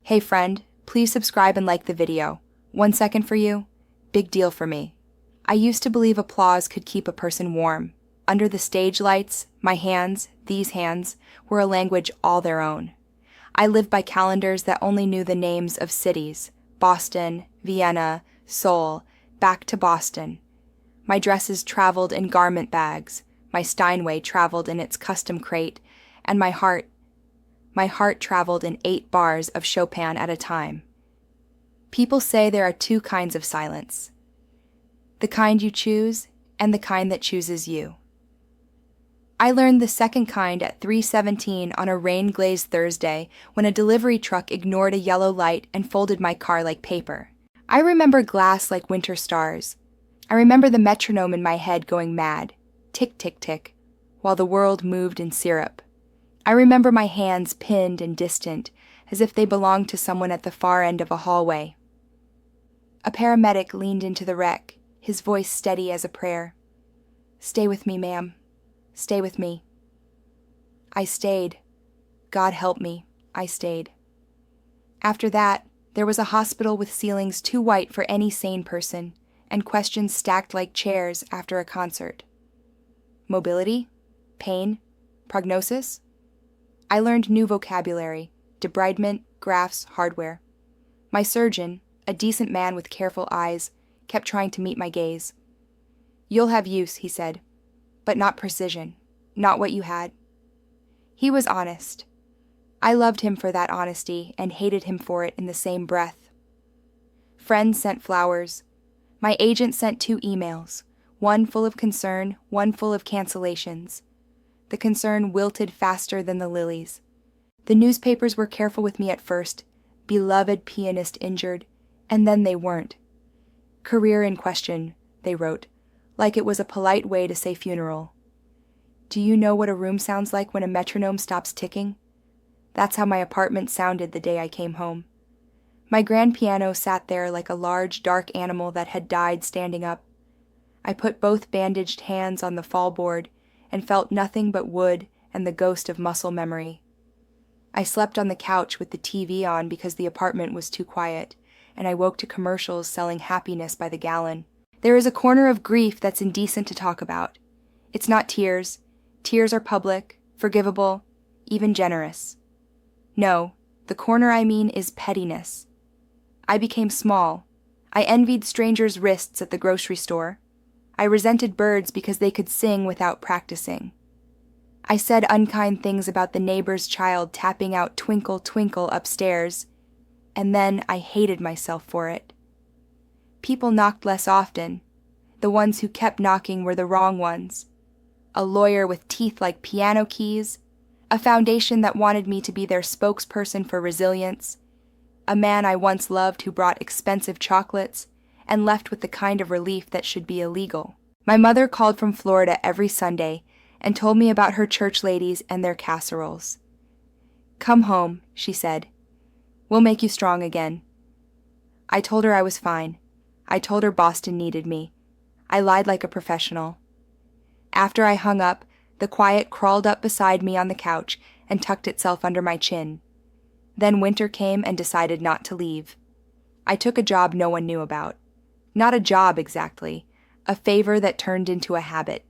Hey friend, please subscribe and like the video. 1 second for you? Big deal for me. I used to believe applause could keep a person warm. Under the stage lights, my hands, these hands, were a language all their own. I lived by calendars that only knew the names of cities: Boston, Vienna, Seoul, back to Boston. My dresses traveled in garment bags, my Steinway traveled in its custom crate, and my heart traveled in 8 bars of Chopin at a time. People say there are 2 kinds of silence: the kind you choose and the kind that chooses you. I learned the second kind at 3:17 on a rain-glazed Thursday when a delivery truck ignored a yellow light and folded my car like paper. I remember glass like winter stars. I remember the metronome in my head going mad, tick, tick, tick, while the world moved in syrup. I remember my hands pinned and distant, as if they belonged to someone at the far end of a hallway. A paramedic leaned into the wreck, his voice steady as a prayer. "Stay with me, ma'am. Stay with me." I stayed. God help me, I stayed. After that, there was a hospital with ceilings too white for any sane person, and questions stacked like chairs after a concert. Mobility? Pain? Prognosis? I learned new vocabulary: debridement, graphs, hardware. My surgeon, a decent man with careful eyes, kept trying to meet my gaze. "You'll have use," he said, "but not precision, not what you had." He was honest. I loved him for that honesty and hated him for it in the same breath. Friends sent flowers. My agent sent 2 emails, one full of concern, one full of cancellations. The concern wilted faster than the lilies. The newspapers were careful with me at first: beloved pianist injured, and then they weren't. Career in question, they wrote, like it was a polite way to say funeral. Do you know what a room sounds like when a metronome stops ticking? That's how my apartment sounded the day I came home. My grand piano sat there like a large, dark animal that had died standing up. I put both bandaged hands on the fallboard and felt nothing but wood and the ghost of muscle memory. I slept on the couch with the TV on because the apartment was too quiet, and I woke to commercials selling happiness by the gallon. There is a corner of grief that's indecent to talk about. It's not tears. Tears are public, forgivable, even generous. No, the corner I mean is pettiness. I became small. I envied strangers' wrists at the grocery store. I resented birds because they could sing without practicing. I said unkind things about the neighbor's child tapping out "Twinkle, Twinkle" upstairs, and then I hated myself for it. People knocked less often. The ones who kept knocking were the wrong ones. A lawyer with teeth like piano keys, a foundation that wanted me to be their spokesperson for resilience, a man I once loved who brought expensive chocolates and left with the kind of relief that should be illegal. My mother called from Florida every Sunday and told me about her church ladies and their casseroles. "Come home," she said. "We'll make you strong again." I told her I was fine. I told her Boston needed me. I lied like a professional. After I hung up, the quiet crawled up beside me on the couch and tucked itself under my chin. Then winter came and decided not to leave. I took a job no one knew about. Not a job exactly, a favor that turned into a habit.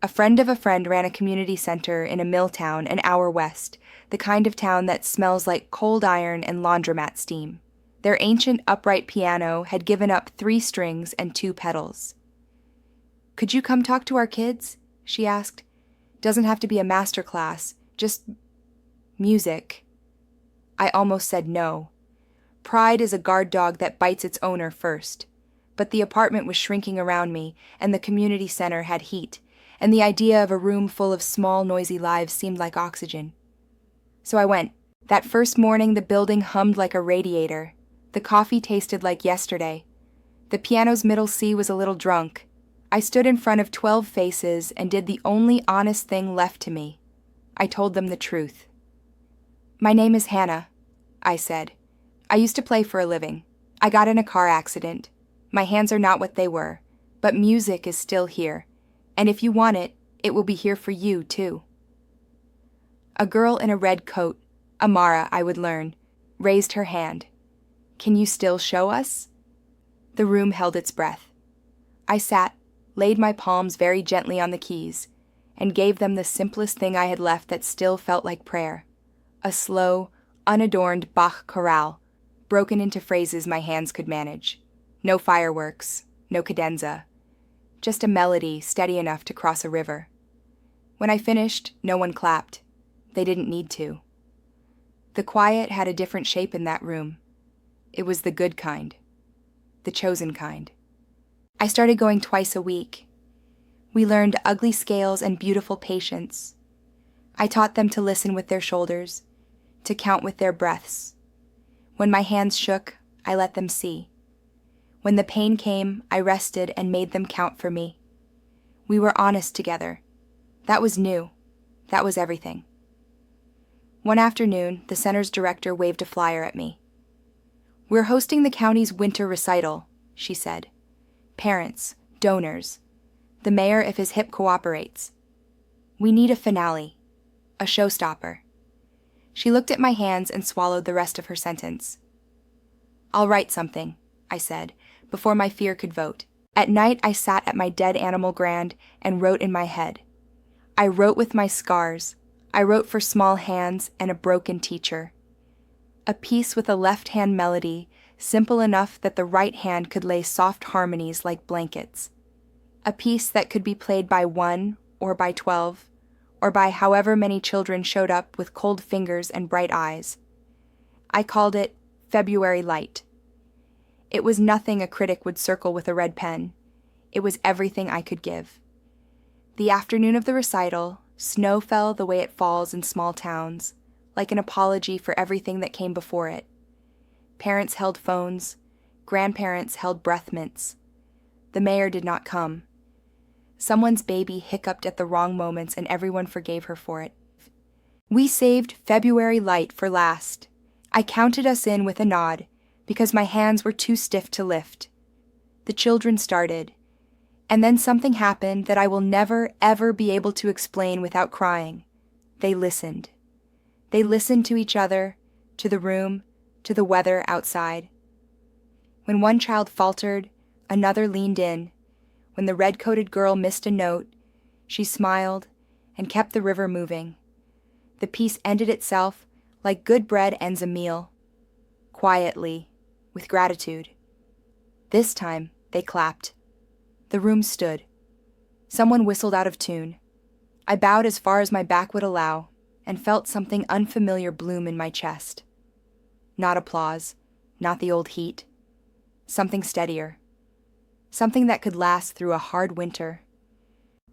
A friend of a friend ran a community center in a mill town an hour west, the kind of town that smells like cold iron and laundromat steam. Their ancient upright piano had given up 3 strings and 2 pedals. "Could you come talk to our kids?" she asked. "Doesn't have to be a master class, just music." I almost said no. Pride is a guard dog that bites its owner first. But the apartment was shrinking around me, and the community center had heat, and the idea of a room full of small, noisy lives seemed like oxygen. So I went. That first morning, the building hummed like a radiator. The coffee tasted like yesterday. The piano's middle C was a little drunk. I stood in front of 12 faces and did the only honest thing left to me. I told them the truth. "My name is Hannah," I said. "I used to play for a living. I got in a car accident. My hands are not what they were, but music is still here, and if you want it, it will be here for you, too." A girl in a red coat, Amara, I would learn, raised her hand. Can you still show us? The room held its breath. I sat, laid my palms very gently on the keys, and gave them the simplest thing I had left that still felt like prayer. A slow, unadorned Bach chorale, broken into phrases my hands could manage. No fireworks, no cadenza. Just a melody steady enough to cross a river. When I finished, no one clapped. They didn't need to. The quiet had a different shape in that room. It was the good kind. The chosen kind. I started going twice a week. We learned ugly scales and beautiful patience. I taught them to listen with their shoulders, to count with their breaths. When my hands shook, I let them see. When the pain came, I rested and made them count for me. We were honest together. That was new. That was everything. One afternoon, the center's director waved a flyer at me. We're hosting the county's winter recital, she said. Parents, donors, the mayor if his hip cooperates. We need a finale, a showstopper. She looked at my hands and swallowed the rest of her sentence. I'll write something, I said, before my fear could vote. At night, I sat at my dead animal grand and wrote in my head. I wrote with my scars. I wrote for small hands and a broken teacher. A piece with a left-hand melody, simple enough that the right hand could lay soft harmonies like blankets. A piece that could be played by 1 or by 12, or by however many children showed up with cold fingers and bright eyes. I called it February Light. It was nothing a critic would circle with a red pen. It was everything I could give. The afternoon of the recital, snow fell the way it falls in small towns, like an apology for everything that came before it. Parents held phones, grandparents held breath mints. The mayor did not come. Someone's baby hiccuped at the wrong moments and everyone forgave her for it. We saved February Light for last. I counted us in with a nod, because my hands were too stiff to lift. The children started, and then something happened that I will never, ever be able to explain without crying. They listened. They listened to each other, to the room, to the weather outside. When one child faltered, another leaned in. When the red-coated girl missed a note, she smiled and kept the river moving. The piece ended itself like good bread ends a meal. Quietly, with gratitude. This time, they clapped. The room stood. Someone whistled out of tune. I bowed as far as my back would allow, and felt something unfamiliar bloom in my chest. Not applause, not the old heat. Something steadier. Something that could last through a hard winter.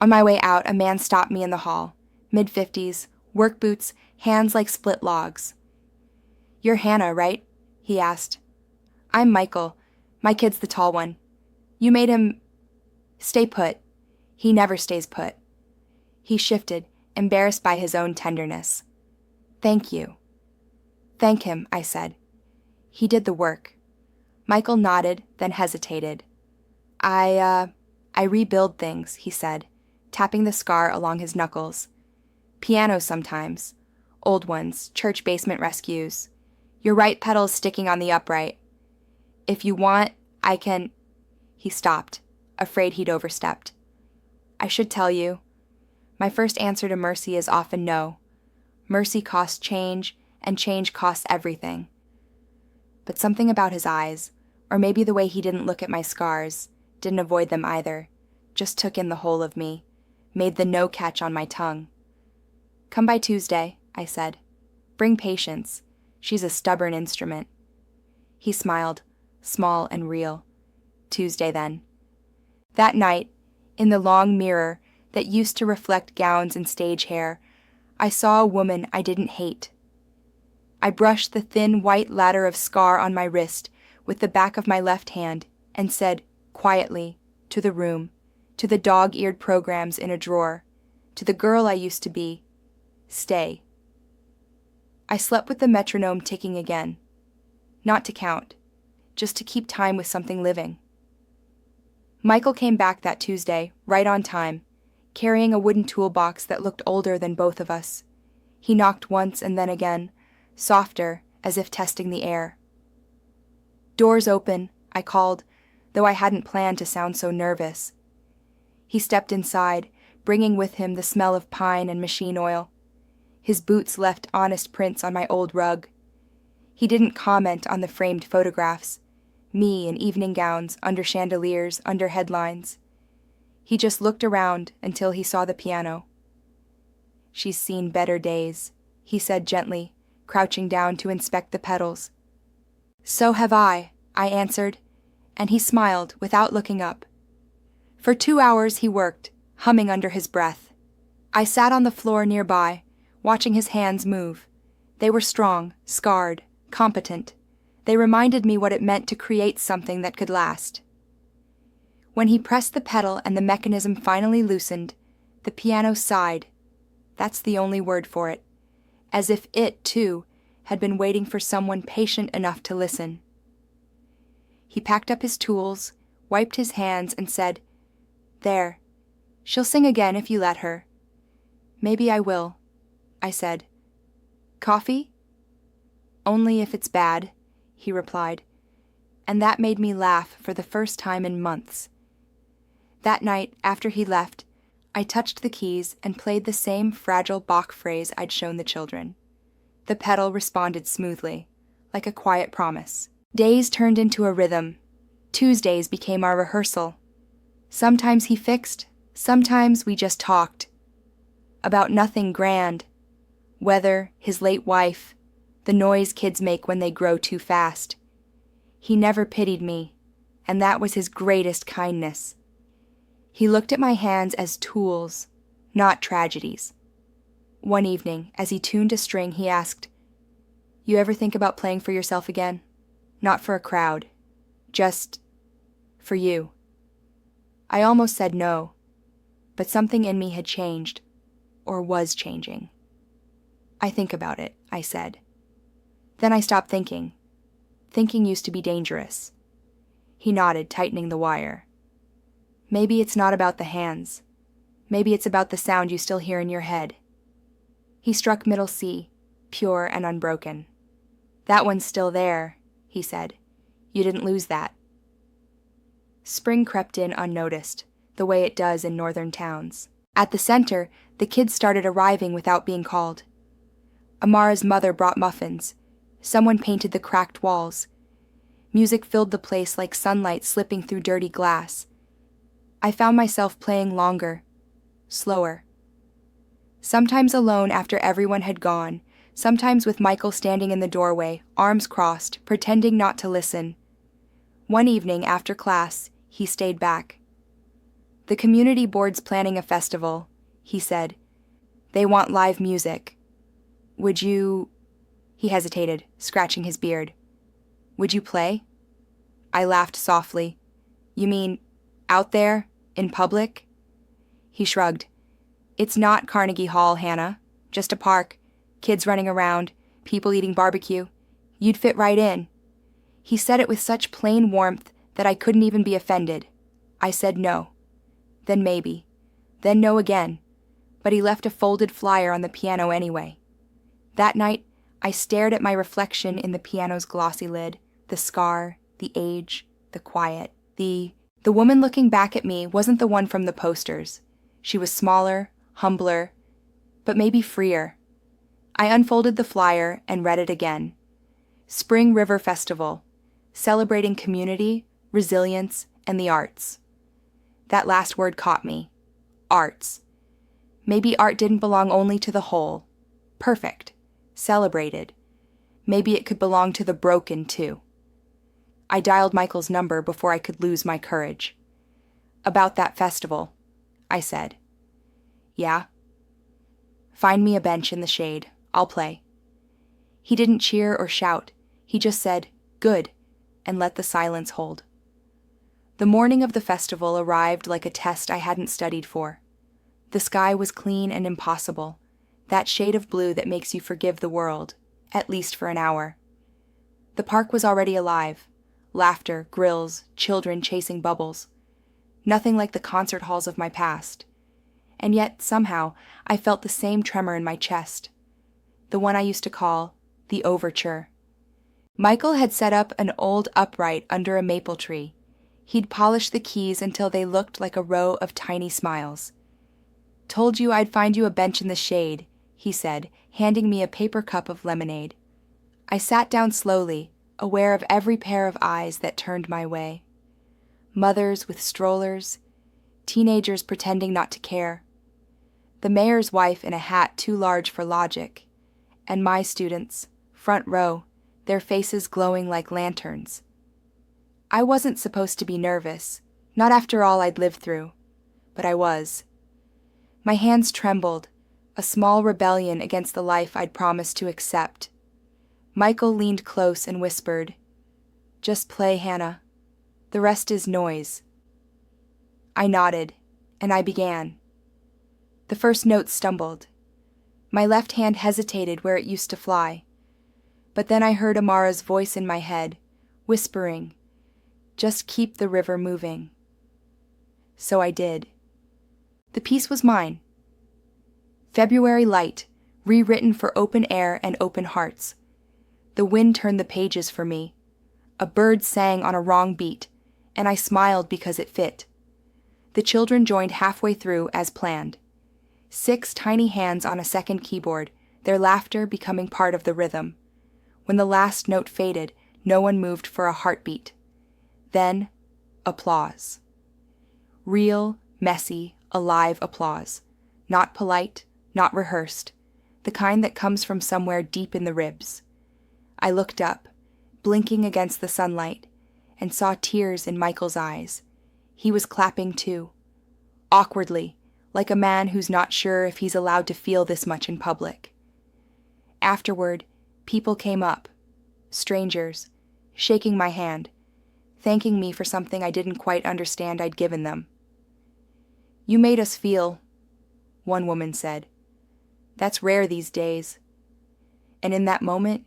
On my way out, a man stopped me in the hall, mid-50s, work boots, hands like split logs. You're Hannah, right? He asked. I'm Michael. My kid's the tall one. You made him stay put. He never stays put. He shifted, embarrassed by his own tenderness. Thank you. Thank him, I said. He did the work. Michael nodded, then hesitated. I rebuild things, he said, tapping the scar along his knuckles. Piano sometimes. Old ones, church basement rescues. Your right pedal's sticking on the upright. If you want, I can... He stopped, afraid he'd overstepped. I should tell you. My first answer to mercy is often no. Mercy costs change, and change costs everything. But something about his eyes, or maybe the way he didn't look at my scars, didn't avoid them either, just took in the whole of me, made the no catch on my tongue. Come by Tuesday, I said. Bring patience. She's a stubborn instrument. He smiled, small and real. Tuesday, then. That night, in the long mirror that used to reflect gowns and stage hair, I saw a woman I didn't hate. I brushed the thin white ladder of scar on my wrist with the back of my left hand and said, quietly, to the room, to the dog-eared programs in a drawer, to the girl I used to be, stay. I slept with the metronome ticking again. Not to count, just to keep time with something living. Michael came back that Tuesday, right on time, carrying a wooden toolbox that looked older than both of us. He knocked once and then again, softer as if testing the air. "Doors open," I called, though I hadn't planned to sound so nervous. He stepped inside, bringing with him the smell of pine and machine oil. His boots left honest prints on my old rug. He didn't comment on the framed photographs, me in evening gowns, under chandeliers, under headlines. He just looked around until he saw the piano. "She's seen better days," he said gently, crouching down to inspect the pedals. "So have I answered, and he smiled without looking up. For 2 hours he worked, humming under his breath. I sat on the floor nearby, watching his hands move. They were strong, scarred, competent. They reminded me what it meant to create something that could last. When he pressed the pedal and the mechanism finally loosened, the piano sighed. That's the only word for it. As if it, too, had been waiting for someone patient enough to listen. He packed up his tools, wiped his hands, and said, "There. She'll sing again if you let her." "Maybe I will," I said. "Coffee?" "Only if it's bad," he replied, and that made me laugh for the first time in months. That night, after he left, I touched the keys and played the same fragile Bach phrase I'd shown the children. The pedal responded smoothly, like a quiet promise. Days turned into a rhythm. Tuesdays became our rehearsal. Sometimes he fixed, sometimes we just talked. About nothing grand. Weather, his late wife, the noise kids make when they grow too fast. He never pitied me, and that was his greatest kindness. He looked at my hands as tools, not tragedies. One evening, as he tuned a string, he asked, "You ever think about playing for yourself again? Not for a crowd. Just for you." I almost said no, but something in me had changed, or was changing. "I think about it," I said. Then I stopped thinking. Thinking used to be dangerous. He nodded, tightening the wire. "Maybe it's not about the hands. Maybe it's about the sound you still hear in your head." He struck middle C, pure and unbroken. "That one's still there," he said. "You didn't lose that." Spring crept in unnoticed, the way it does in northern towns. At the center, the kids started arriving without being called. Amara's mother brought muffins. Someone painted the cracked walls. Music filled the place like sunlight slipping through dirty glass. I found myself playing longer, slower. Sometimes alone after everyone had gone, sometimes with Michael standing in the doorway, arms crossed, pretending not to listen. One evening after class, he stayed back. "The community board's planning a festival," he said. "They want live music. Would you—" He hesitated, scratching his beard. "Would you play?" I laughed softly. "You mean, out there, in public?" He shrugged. "It's not Carnegie Hall, Hannah. Just a park. Kids running around, people eating barbecue. You'd fit right in." He said it with such plain warmth that I couldn't even be offended. I said no. Then maybe. Then no again. But he left a folded flyer on the piano anyway. That night, I stared at my reflection in the piano's glossy lid, the scar, the age, the quiet. The woman looking back at me wasn't the one from the posters. She was smaller, humbler, but maybe freer. I unfolded the flyer and read it again. Spring River Festival, celebrating community, resilience, and the arts. That last word caught me. Arts. Maybe art didn't belong only to the whole. Perfect. Celebrated. Maybe it could belong to the broken, too. I dialed Michael's number before I could lose my courage. "About that festival," I said. "Yeah?" "Find me a bench in the shade. I'll play." He didn't cheer or shout. He just said, "Good," and let the silence hold. The morning of the festival arrived like a test I hadn't studied for. The sky was clean and impossible, that shade of blue that makes you forgive the world, at least for an hour. The park was already alive. Laughter, grills, children chasing bubbles. Nothing like the concert halls of my past. And yet, somehow, I felt the same tremor in my chest. The one I used to call the overture, Michael had set up an old upright under a maple tree. He'd polished the keys until they looked like a row of tiny smiles. "Told you I'd find you a bench in the shade," he said, handing me a paper cup of lemonade. I sat down slowly, aware of every pair of eyes that turned my way. Mothers with strollers, teenagers pretending not to care, the mayor's wife in a hat too large for logic, and my students, front row, their faces glowing like lanterns. I wasn't supposed to be nervous, not after all I'd lived through, but I was. My hands trembled, a small rebellion against the life I'd promised to accept. Michael leaned close and whispered, "Just play, Hannah. The rest is noise." I nodded, and I began. The first note stumbled. My left hand hesitated where it used to fly. But then I heard Amara's voice in my head, whispering, "Just keep the river moving." So I did. The piece was mine. February Light, rewritten for open air and open hearts. The wind turned the pages for me. A bird sang on a wrong beat, and I smiled because it fit. The children joined halfway through as planned. 6 tiny hands on a second keyboard, their laughter becoming part of the rhythm. When the last note faded, no one moved for a heartbeat. Then, applause. Real, messy, alive applause. Not polite, not rehearsed. The kind that comes from somewhere deep in the ribs. I looked up, blinking against the sunlight, and saw tears in Michael's eyes. He was clapping too. Awkwardly, like a man who's not sure if he's allowed to feel this much in public. Afterward, people came up, strangers, shaking my hand, thanking me for something I didn't quite understand I'd given them. "You made us feel," one woman said. "That's rare these days." And in that moment,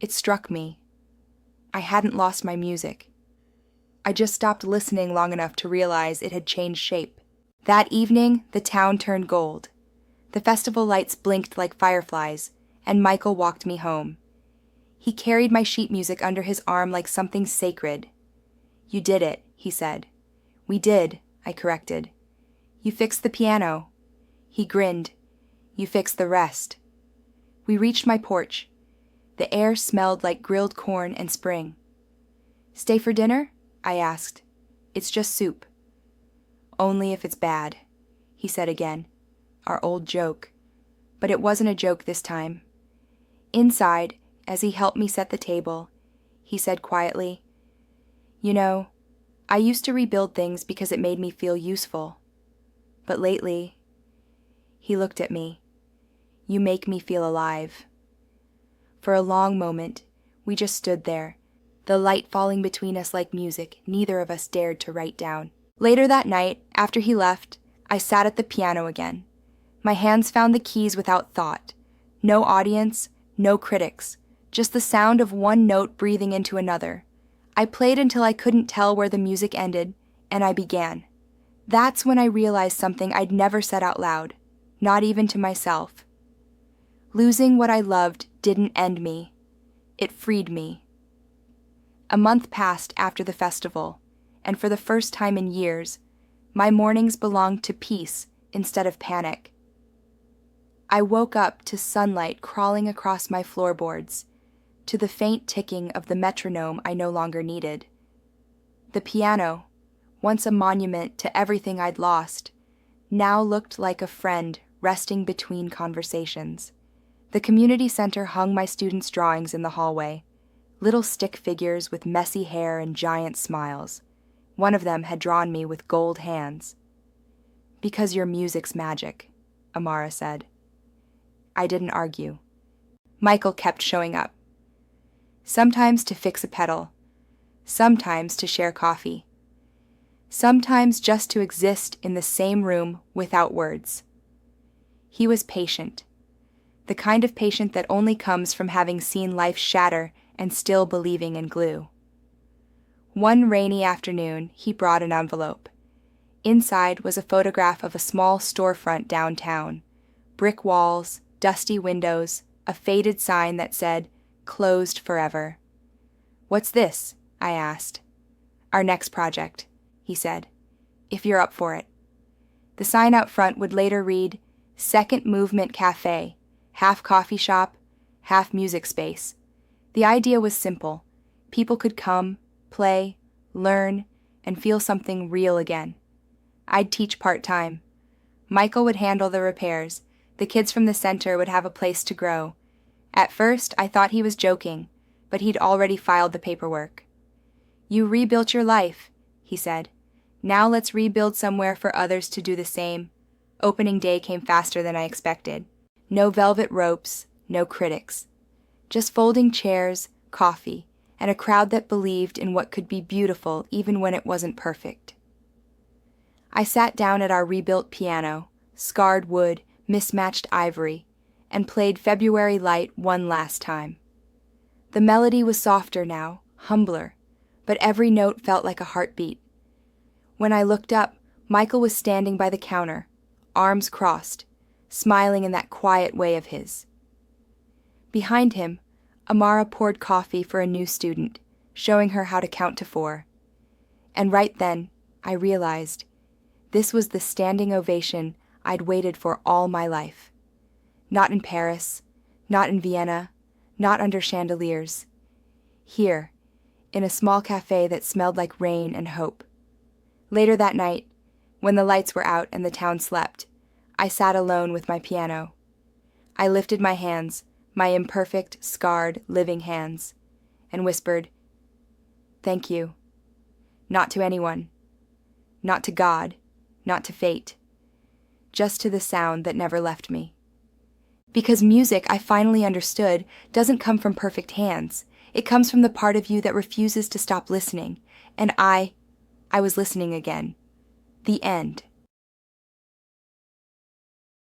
it struck me. I hadn't lost my music. I just stopped listening long enough to realize it had changed shape. That evening, the town turned gold. The festival lights blinked like fireflies, and Michael walked me home. He carried my sheet music under his arm like something sacred. "You did it," he said. "We did," I corrected. "You fixed the piano." He grinned. "You fixed the rest." We reached my porch. The air smelled like grilled corn and spring. "Stay for dinner?" I asked. "It's just soup." "Only if it's bad," he said again. Our old joke. But it wasn't a joke this time. Inside, as he helped me set the table, he said quietly, "You know, I used to rebuild things because it made me feel useful. But lately," he looked at me, "you make me feel alive." For a long moment, we just stood there, the light falling between us like music neither of us dared to write down. Later that night, after he left, I sat at the piano again. My hands found the keys without thought. No audience, no critics, just the sound of one note breathing into another. I played until I couldn't tell where the music ended, and I began. That's when I realized something I'd never said out loud, not even to myself. Losing what I loved didn't end me. It freed me. A month passed after the festival, and for the first time in years, my mornings belonged to peace instead of panic. I woke up to sunlight crawling across my floorboards, to the faint ticking of the metronome I no longer needed. The piano, once a monument to everything I'd lost, now looked like a friend resting between conversations. The community center hung my students' drawings in the hallway, little stick figures with messy hair and giant smiles. One of them had drawn me with gold hands. "Because your music's magic," Amara said. I didn't argue. Michael kept showing up. Sometimes to fix a pedal, sometimes to share coffee, sometimes just to exist in the same room without words. He was patient, the kind of patient that only comes from having seen life shatter and still believing in glue. One rainy afternoon, he brought an envelope. Inside was a photograph of a small storefront downtown, brick walls, dusty windows, a faded sign that said, "Closed forever." "What's this?" I asked. "Our next project," he said, "if you're up for it." The sign out front would later read, "Second Movement Cafe, half coffee shop, half music space." The idea was simple. People could come, play, learn, and feel something real again. I'd teach part-time. Michael would handle the repairs. The kids from the center would have a place to grow. At first, I thought he was joking, but he'd already filed the paperwork. "You rebuilt your life," he said. "Now let's rebuild somewhere for others to do the same." Opening day came faster than I expected. No velvet ropes, no critics. Just folding chairs, coffee, and a crowd that believed in what could be beautiful even when it wasn't perfect. I sat down at our rebuilt piano, scarred wood, mismatched ivory, and played February Light one last time. The melody was softer now, humbler, but every note felt like a heartbeat. When I looked up, Michael was standing by the counter, arms crossed, smiling in that quiet way of his. Behind him, Amara poured coffee for a new student, showing her how to count to 4. And right then, I realized this was the standing ovation I'd waited for all my life. Not in Paris, not in Vienna, not under chandeliers. Here, in a small cafe that smelled like rain and hope. Later that night, when the lights were out and the town slept, I sat alone with my piano. I lifted my hands, my imperfect, scarred, living hands, and whispered, "Thank you." Not to anyone. Not to God. Not to fate. Just to the sound that never left me. Because music, I finally understood, doesn't come from perfect hands. It comes from the part of you that refuses to stop listening. And I was listening again. The end.